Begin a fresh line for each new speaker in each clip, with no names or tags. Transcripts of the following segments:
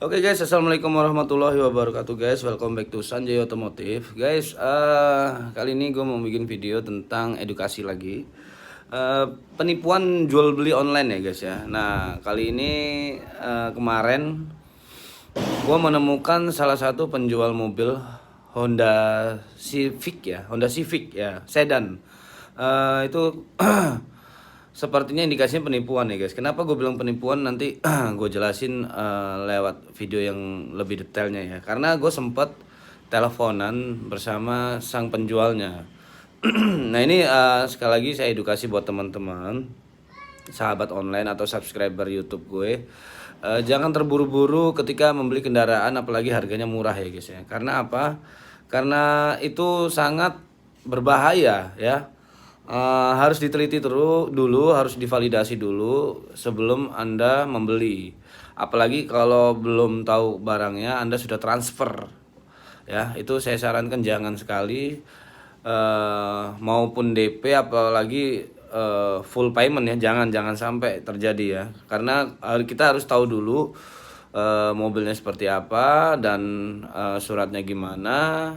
Oke guys, assalamualaikum warahmatullahi wabarakatuh guys. Welcome back to Sanjay Otomotif guys. Kali ini gue mau bikin video tentang edukasi lagi. Penipuan jual beli online ya guys ya. Nah kali ini kemarin gue menemukan salah satu penjual mobil Honda Civic ya, sedan. Itu sepertinya indikasinya penipuan ya guys. Kenapa gue bilang penipuan, nanti gue jelasin lewat video yang lebih detailnya ya. Karena gue sempat teleponan bersama sang penjualnya. Nah ini sekali lagi saya edukasi buat teman-teman sahabat online atau subscriber YouTube gue. Jangan terburu-buru ketika membeli kendaraan, apalagi harganya murah ya guys ya. Karena apa? Karena itu sangat berbahaya ya. Harus diteliti dulu, harus divalidasi dulu sebelum Anda membeli. Apalagi kalau belum tahu barangnya, Anda sudah transfer. Ya, itu saya sarankan jangan sekali, maupun DP, apalagi full payment ya, jangan sampai terjadi ya. Karena kita harus tahu dulu mobilnya seperti apa dan suratnya gimana,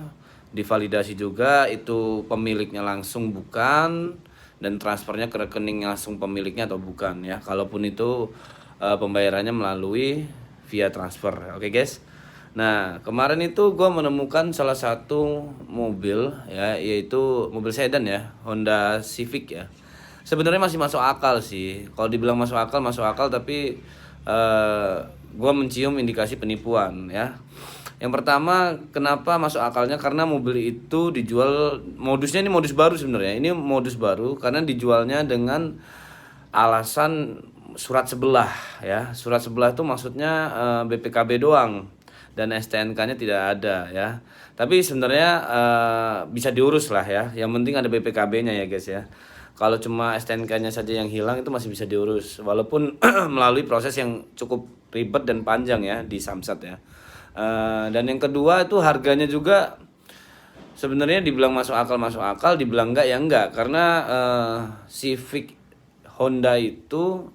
divalidasi juga itu pemiliknya langsung bukan, dan transfernya ke rekening langsung pemiliknya atau bukan ya. Kalaupun itu pembayarannya melalui via transfer. Oke guys. Nah kemarin itu gue menemukan salah satu mobil ya, yaitu mobil sedan ya, Honda Civic ya. Sebenarnya masih masuk akal sih. Kalau dibilang masuk akal, tapi gue mencium indikasi penipuan ya. Yang pertama, kenapa masuk akalnya? Karena mobil itu dijual, modusnya ini modus baru sebenarnya. Ini modus baru karena dijualnya dengan alasan surat sebelah ya. Surat sebelah itu maksudnya BPKB doang dan STNK-nya tidak ada ya. Tapi sebenarnya bisa diurus lah ya. Yang penting ada BPKB-nya ya guys ya. Kalau cuma STNK-nya saja yang hilang itu masih bisa diurus, walaupun melalui proses yang cukup ribet dan panjang ya di Samsat ya. Dan yang kedua itu harganya juga sebenarnya dibilang masuk akal, dibilang enggak ya enggak, karena Civic Honda itu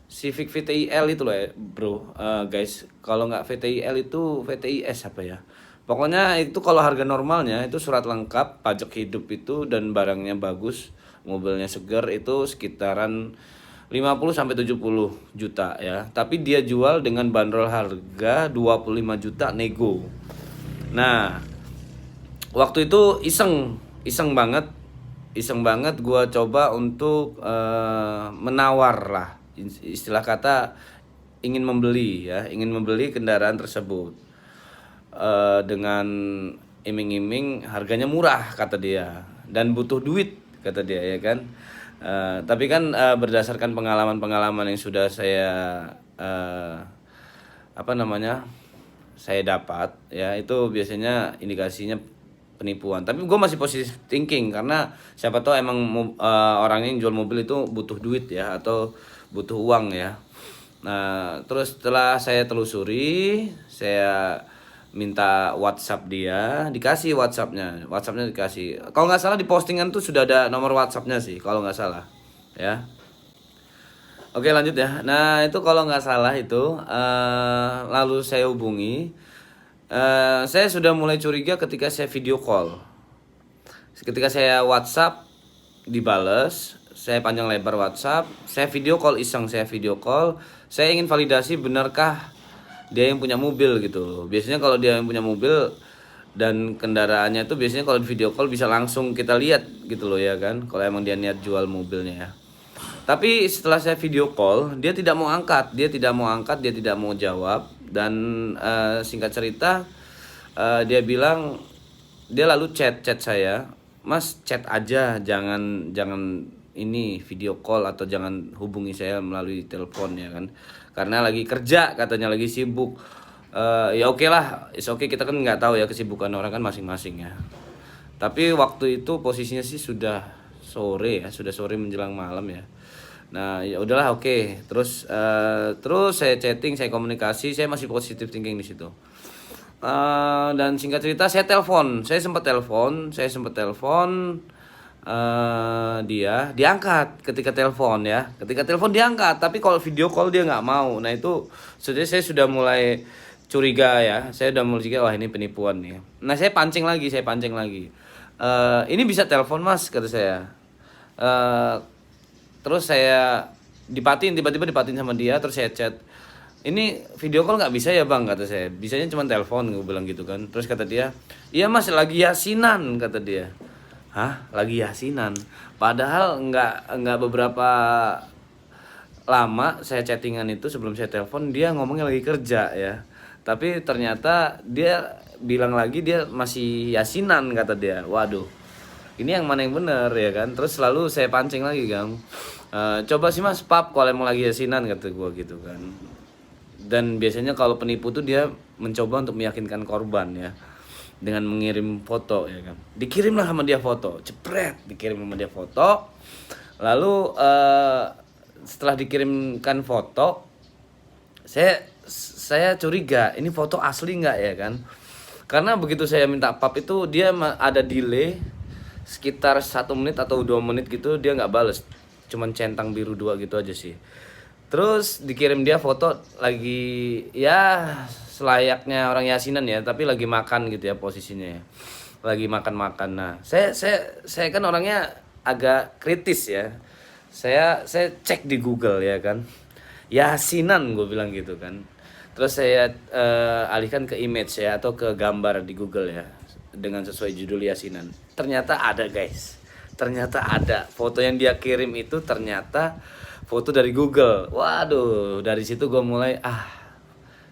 Civic VTIL itu loh ya bro, guys. Kalau nggak VTIL itu VTIS apa ya, pokoknya itu kalau harga normalnya itu surat lengkap, pajak hidup itu, dan barangnya bagus, mobilnya segar, itu sekitaran 50 sampai 70 juta ya. Tapi dia jual dengan bandrol harga 25 juta nego. Nah, waktu itu iseng banget gua coba untuk menawar lah. Istilah kata ingin membeli kendaraan tersebut. Dengan iming-iming harganya murah kata dia, dan butuh duit kata dia ya kan. Tapi kan berdasarkan pengalaman yang sudah saya saya dapat ya, itu biasanya indikasinya penipuan. Tapi gue masih positive thinking karena siapa tahu emang orang yang jual mobil itu butuh duit ya, atau butuh uang ya. Nah terus setelah saya telusuri, saya minta WhatsApp dia, dikasih WhatsAppnya dikasih. Kalau nggak salah di postingan tuh sudah ada nomor WhatsAppnya sih, kalau nggak salah ya. Oke lanjut ya. Nah itu kalau nggak salah itu lalu saya hubungi. Saya sudah mulai curiga ketika saya video call. Ketika saya WhatsApp dibales, saya panjang lebar WhatsApp, saya video call, saya ingin validasi benarkah dia yang punya mobil gitu. Biasanya kalau dia yang punya mobil dan kendaraannya itu biasanya kalau di video call bisa langsung kita lihat gitu loh ya kan, kalau emang dia niat jual mobilnya ya. Tapi setelah saya video call, dia tidak mau angkat, dia tidak mau jawab. Dan singkat cerita, dia bilang, dia lalu chat saya, "Mas, chat aja, jangan ini video call, atau jangan hubungi saya melalui telepon ya kan, karena lagi kerja," katanya, lagi sibuk. Ya oke lah, kita kan nggak tahu ya kesibukan orang kan masing-masing ya. Tapi waktu itu posisinya sih sudah sore menjelang malam ya. Nah ya udahlah, oke. Terus saya chatting, saya komunikasi, saya masih positive thinking di situ. Dan singkat cerita saya sempat telepon dia diangkat ketika telepon diangkat, tapi kalau video call dia nggak mau. Nah itu sebenarnya saya sudah mulai curiga ya. Saya udah mulai curiga, wah ini penipuan nih. Nah saya pancing lagi. Ini bisa telepon mas kata saya. Terus saya tiba-tiba dipatiin sama dia. Terus saya chat, ini video call nggak bisa ya bang kata saya. Bisanya cuma telepon, gue bilang gitu kan. Terus kata dia, iya mas lagi yasinan kata dia. Hah, lagi yasinan? Padahal nggak beberapa lama saya chattingan itu sebelum saya telepon dia ngomongnya lagi kerja ya. Tapi ternyata dia bilang lagi dia masih yasinan kata dia. Waduh, ini yang mana yang bener ya kan? Terus selalu saya pancing lagi kan. Coba sih mas pap kalau emang lagi yasinan kata gue gitu kan. Dan biasanya kalau penipu tuh dia mencoba untuk meyakinkan korban ya, dengan mengirim foto ya kan. Dikirimlah sama dia foto, jepret, dikirim sama dia foto. Lalu setelah dikirimkan foto, saya curiga ini foto asli nggak ya kan? Karena begitu saya minta pap itu dia ada delay sekitar 1 menit atau 2 menit gitu, dia nggak bales, cuman centang biru 2 gitu aja sih. Terus dikirim dia foto lagi ya selayaknya orang yasinan ya, tapi lagi makan gitu ya posisinya ya. Lagi makan-makan. Nah, saya kan orangnya agak kritis ya. Saya cek di Google ya kan. Yasinan gue bilang gitu kan. Terus saya alihkan ke image ya atau ke gambar di Google ya dengan sesuai judul yasinan. Ternyata ada guys. Ternyata ada foto yang dia kirim itu ternyata foto dari Google. Waduh, dari situ gue mulai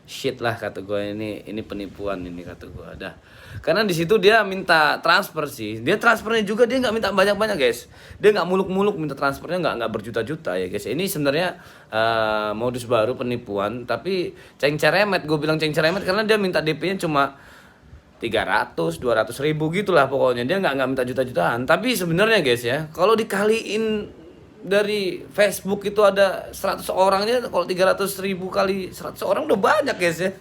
shit lah kata gue, ini penipuan ini kata gue. Dah. Karena di situ dia minta transfer sih. Dia transfernya juga dia nggak minta banyak-banyak guys. Dia nggak muluk-muluk minta transfernya nggak berjuta-juta ya guys. Ini sebenarnya modus baru penipuan, tapi ceng ceremet. Gue bilang ceng ceremet karena dia minta DP-nya cuma 300, 200 ribu gitulah pokoknya. Dia nggak minta juta-jutaan. Tapi sebenarnya guys ya, kalau dikaliin dari Facebook itu ada 100 orangnya, kalau 300 ribu kali 100 orang udah banyak guys ya.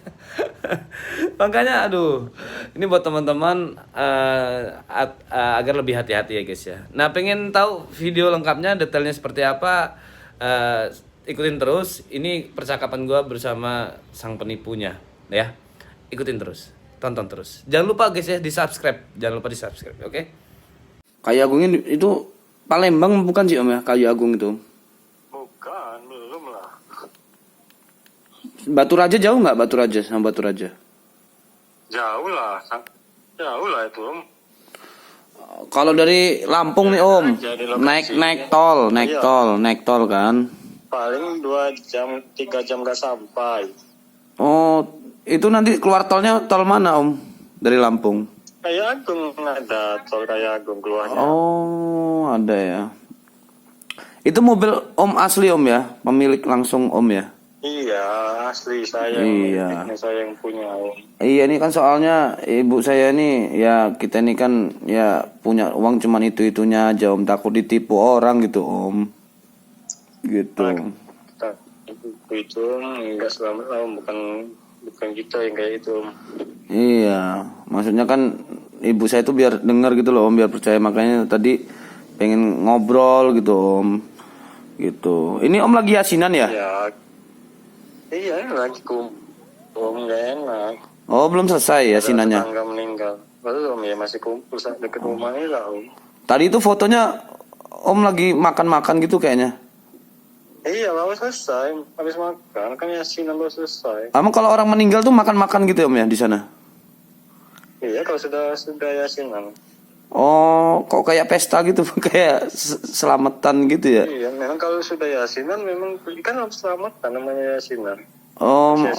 Makanya aduh, ini buat teman-teman agar lebih hati-hati ya guys ya. Nah pengen tahu video lengkapnya detailnya seperti apa, ikutin terus. Ini percakapan gue bersama sang penipunya ya. Ikutin terus, tonton terus. Jangan lupa guys ya di subscribe, jangan lupa di subscribe, oke? Kayu Agungnya itu Palembang bukan sih om ya, Kayu Agung itu?
Bukan, belum lah.
Batu Raja jauh nggak, Batu Raja sama Batu Raja?
Jauh lah itu om.
Kalau dari Lampung nih om, naik tol kan?
Paling 2 jam, 3 jam gak sampai.
Oh, itu nanti keluar tolnya tol mana om? Dari Lampung?
Kayu Agung ada, tol Kayu Agung keluarnya.
Oh, ada ya. Itu mobil om asli om ya, pemilik langsung om ya?
Iya, asli saya.
Iya.
Saya yang punya om.
Iya, ini kan soalnya ibu saya nih, ya kita ini kan ya punya uang cuman itu-itunya aja om, takut ditipu orang gitu om. Gitu.
Itu enggak selamat lah om, bukan kita yang kayak itu om.
Iya, maksudnya kan ibu saya tuh biar dengar gitu loh om, biar percaya, makanya tadi pengen ngobrol gitu om. Gitu. Ini om lagi yasinan ya?
Iya lagi om, nggak enak.
Oh belum selesai yasinannya?
Tetangga meninggal. Belum ya, masih kumpul dekat rumah ini lah om.
Tadi itu fotonya om lagi makan-makan gitu kayaknya.
Iya baru selesai, habis makan kan yasinan baru selesai.
Emang kalau orang meninggal tuh makan-makan gitu ya om ya di sana?
Iya kalau sudah yasinan.
Oh kok kayak pesta gitu, kayak selamatan gitu ya?
Iya memang kalau sudah yasinan memang kan harus selamatan namanya yasinan.
Oh
kan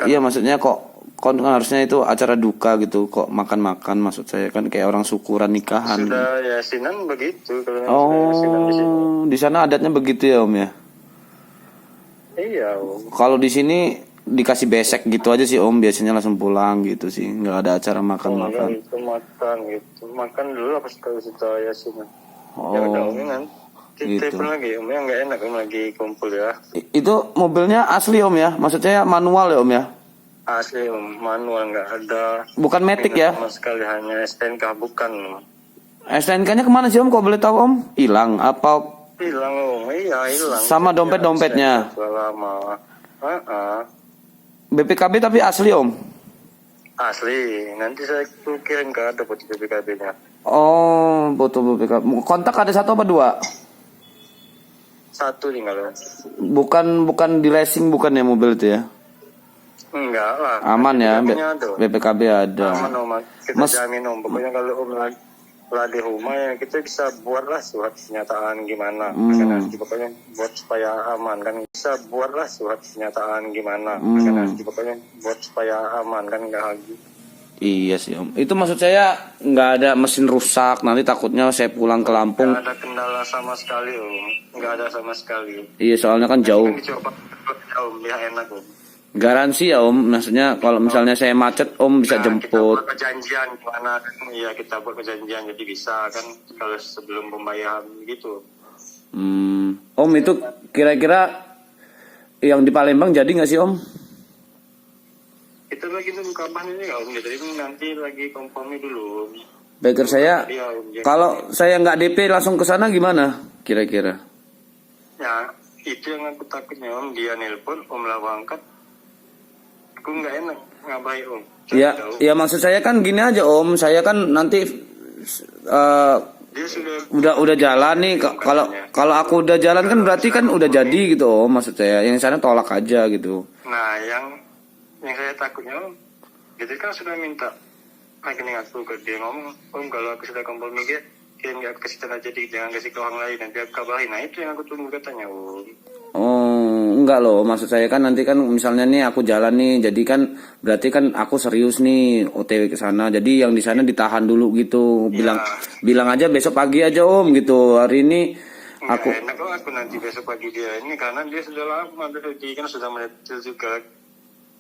iya maksudnya kok kan harusnya itu acara duka gitu, kok makan-makan maksud saya kan kayak orang syukuran nikahan.
Sudah yasinan begitu kalau
sudah
yasinan di sini.
Di sana adatnya begitu ya om ya?
Iya om.
Kalau di sini dikasih besek gitu aja sih om, biasanya langsung pulang gitu sih, nggak ada acara makan-makan.
Itu makan dulu pas kalau sudah yasinan. Ya udah om kan.
Gitu.
Telepon lagi om, yang nggak enak om lagi kumpul ya.
Itu mobilnya asli om ya, maksudnya manual ya om ya?
Asli om, manual nggak ada.
Bukan matic ya?
Sama sekali hanya STNK bukan.
STNK-nya kemana sih om? Kok boleh tahu om? Hilang apa?
Hilang om, iya hilang.
Sama dompet-dompetnya?
Sudah lama.
BPKB tapi asli Om?
Asli. Nanti saya kirim ke ada foto BPKB-nya.
Oh, foto BPKB. Kontak ada 1 apa 2?
1 tinggal.
Bukan di racing bukan ya mobil itu ya?
Enggak lah.
Aman ya,
BPKB-nya ada.
BPKB ada.
Aman Om. Kita jamin Om. Pokoknya kalau Om lagi di rumah ya kita bisa buatlah surat pernyataan gimana. Nanti pokoknya buat supaya aman kan. Bisa buatlah surat pernyataan gimana. Nanti pokoknya buat supaya aman kan nggak lagi.
Iya sih Om. Itu maksud saya nggak ada mesin rusak. Nanti takutnya saya pulang ke Lampung.
Nggak ada kendala sama sekali Om. Nggak ada sama sekali.
Iya soalnya kan jauh.
Kan dicoba Om biar enak Om.
Garansi ya Om. Maksudnya kalau misalnya saya macet Om bisa
Kita
jemput.
buat perjanjian gimana kan. Iya kita buat perjanjian jadi bisa kan kalau sebelum pembayaran gitu.
Om itu kira-kira yang di Palembang jadi nggak sih Om?
Kita lagi nunggu kapan ini Om. Jadi nanti lagi kompromi dulu.
Baker saya,
Dia, Om.
kalau saya nggak DP langsung ke sana gimana kira-kira?
Ya itu yang aku takutnya Om. Dia nelpon Om lah angkat. Aku nggak enak ngabain Om.
Ya, ya maksud saya kan gini aja Om, saya kan nanti
Dia sudah
udah jalan nih. Kalau aku udah jalan kan berarti kan udah jadi gitu Om, maksud saya. Yang sana tolak aja gitu.
Nah yang saya takutnya Om, jadi kan sudah minta rekening aku ke dia ngomong Om kalau aku sudah kompromi dia nggak kasih tanda jadi jangan kasih ke orang lain nanti aku kabarin. Nah itu yang aku tunggu katanya Om.
Oh, enggak loh, maksud saya kan nanti kan misalnya nih aku jalan nih, jadi kan berarti kan aku serius nih OTW ke sana. Jadi yang di sana ditahan dulu gitu. Bilang aja besok pagi aja Om gitu. Hari ini aku
enak kok aku nanti besok pagi dia ini karena dia sudah lama dia kan sudah melihat juga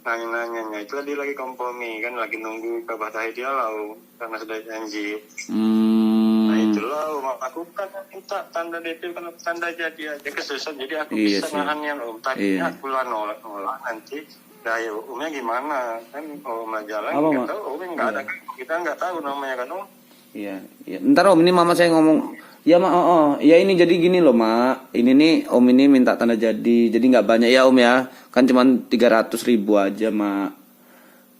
nanya-nanyanya itu dia lagi kompromi kan lagi nunggu kabar dari dia lah Om, karena sudah janji. Nah itulah Om aku kan minta tanda DP kan tanda jadi aja kesusahan jadi aku bisa nahannya Om. Tadinya aku lah nolak nanti daya Omnya gimana kan Om jalan nggak tahu Om nggak ada kita nggak tahu namanya kan Om.
Iya. Ntar Om ini mama saya ngomong. Ya mak, ya ini jadi gini loh mak. Ini nih Om ini minta tanda jadi nggak banyak ya Om ya. Kan cuma 300.000 aja mak.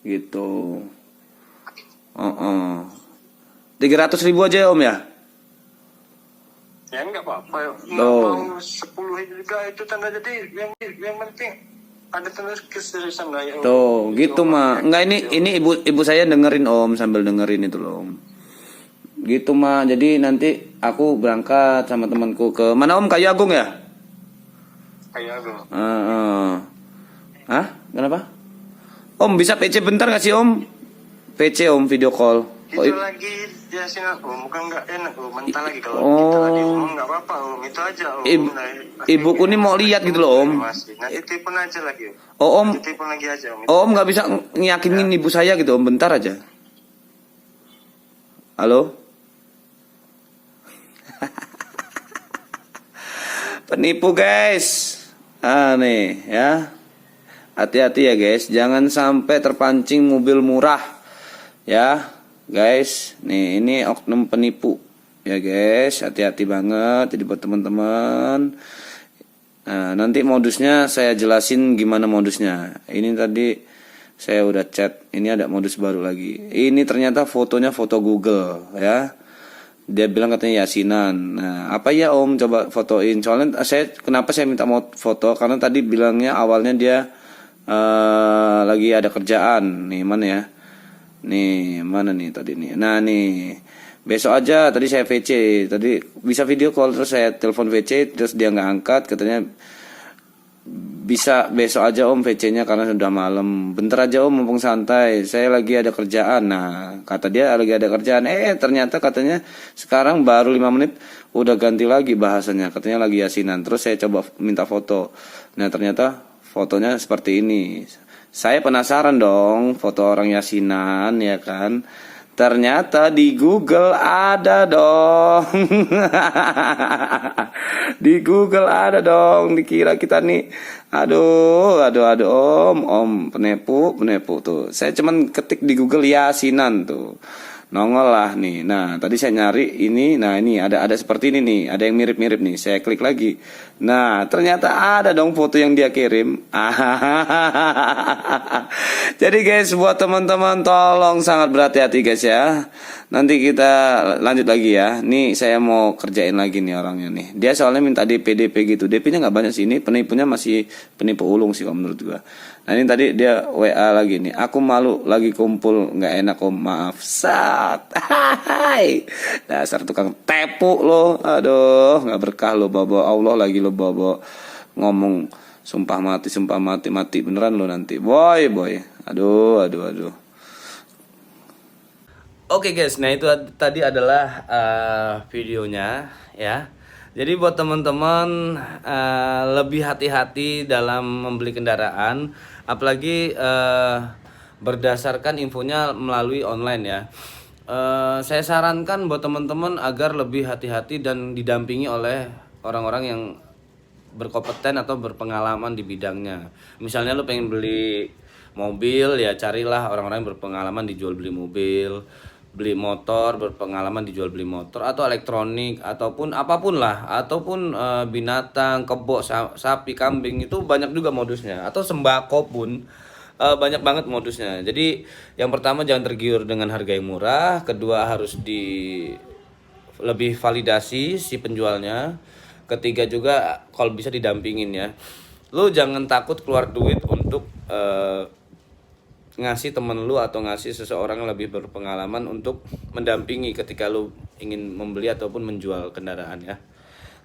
Gitu. 300.000 aja ya Om ya.
Ya nggak apa-apa ya. Mau 10 juga itu tanda jadi yang penting ada tanda keseriusan lah ya.
Tuh gitu mak. Enggak ini ibu saya dengerin Om sambil dengerin itu loh Om. Gitu mah, jadi nanti aku berangkat sama temanku ke mana Om, Kayu Agung ya?
Kayu Agung.
Hah? Kenapa? Om bisa PC bentar nggak sih Om? PC Om video call.
Itu lagi jelasin aku, bukan nggak enak Om, mentah lagi kalau kita lagi ngomong nggak apa-apa Om, itu aja Om.
Ibuku nih mau lihat gitu loh Om.
Nanti telepon aja lagi Om.
Om.
Telepon lagi aja Om.
Om nggak bisa ngiyakinin ibu saya gitu Om, bentar aja. Halo? Penipu guys. Nih ya. Hati-hati ya guys, jangan sampai terpancing mobil murah. Ya, guys. Nih, ini oknum penipu. Ya guys, hati-hati banget jadi buat teman-teman. Nah, nanti modusnya saya jelasin gimana modusnya. Ini tadi saya udah chat, ini ada modus baru lagi. Ini ternyata fotonya foto Google ya. Dia bilang katanya yasinan. Nah, apa ya Om, coba fotoin. Soalnya kenapa saya minta foto? Karena tadi bilangnya awalnya dia lagi ada kerjaan. Nih mana ya? Nih mana nih tadi nih? Nah nih besok aja. Tadi saya VC. Tadi bisa video call terus saya telepon VC terus dia nggak angkat. Katanya bisa besok aja Om VC-nya karena sudah malam. Bentar aja Om mumpung santai. Saya lagi ada kerjaan. Nah, kata dia lagi ada kerjaan. Ternyata katanya sekarang baru 5 menit udah ganti lagi bahasanya. Katanya lagi yasinan. Terus saya coba minta foto. Nah, ternyata fotonya seperti ini. Saya penasaran dong foto orang yasinan ya kan. Ternyata di Google ada dong. Di Google ada dong. Dikira kita nih. Aduh Om penipu tuh. Saya cuman ketik di Google yasinan tuh. nongol lah nih. Nah, tadi saya nyari ini. Nah, ini ada seperti ini nih. Ada yang mirip-mirip nih. Saya klik lagi. Nah, ternyata ada dong foto yang dia kirim. Jadi guys, buat teman-teman tolong sangat berhati-hati guys ya. Nanti kita lanjut lagi ya. Nih saya mau kerjain lagi nih orangnya nih. Dia soalnya minta DP gitu. DP-nya nggak banyak sih, ini penipunya masih penipu ulung sih kalau menurut gua. Nah ini tadi dia WA lagi nih. Aku malu lagi kumpul, nggak enak om, maaf. Sat. Hai. Dasar tukang tepu lo. Aduh, nggak berkah lo, bawa Allah lagi lo bawa ngomong sumpah mati beneran lo nanti. Boy. Aduh. Oke guys, nah itu tadi adalah videonya ya. Jadi buat teman-teman lebih hati-hati dalam membeli kendaraan, apalagi berdasarkan infonya melalui online ya. Saya sarankan buat teman-teman agar lebih hati-hati dan didampingi oleh orang-orang yang berkompeten atau berpengalaman di bidangnya. Misalnya lu pengen beli mobil, ya carilah orang-orang yang berpengalaman dijual beli mobil. Beli motor, berpengalaman dijual beli motor, atau elektronik, ataupun apapun lah, ataupun binatang, kebo, sapi, kambing, itu banyak juga modusnya. Atau sembako pun banyak banget modusnya. Jadi yang pertama jangan tergiur dengan harga yang murah. Kedua harus lebih validasi si penjualnya. Ketiga juga kalau bisa didampingin ya. Lu jangan takut keluar duit untuk ngasih temen lu atau ngasih seseorang yang lebih berpengalaman untuk mendampingi ketika lu ingin membeli ataupun menjual kendaraan ya.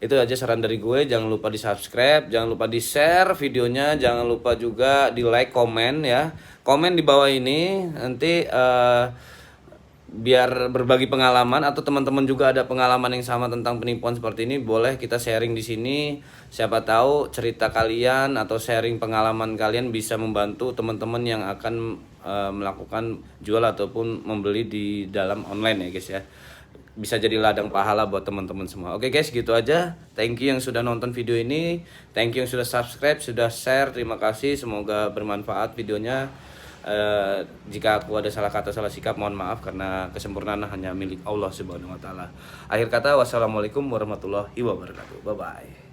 Itu aja saran dari gue. Jangan lupa di subscribe, jangan lupa di share videonya, jangan lupa juga di like, komen ya. Komen di bawah ini nanti biar berbagi pengalaman, atau teman-teman juga ada pengalaman yang sama tentang penipuan seperti ini, boleh kita sharing di sini. Siapa tahu cerita kalian atau sharing pengalaman kalian bisa membantu teman-teman yang akan melakukan jual ataupun membeli di dalam online ya guys ya. Bisa jadi ladang pahala buat teman-teman semua. Oke guys, gitu aja. Thank you yang sudah nonton video ini. Thank you yang sudah subscribe, sudah share. Terima kasih. Semoga bermanfaat videonya. Jika aku ada salah kata, salah sikap, mohon maaf, karena kesempurnaan hanya milik Allah Subhanahu wa taala. Akhir kata, wassalamualaikum warahmatullahi wabarakatuh. Bye bye.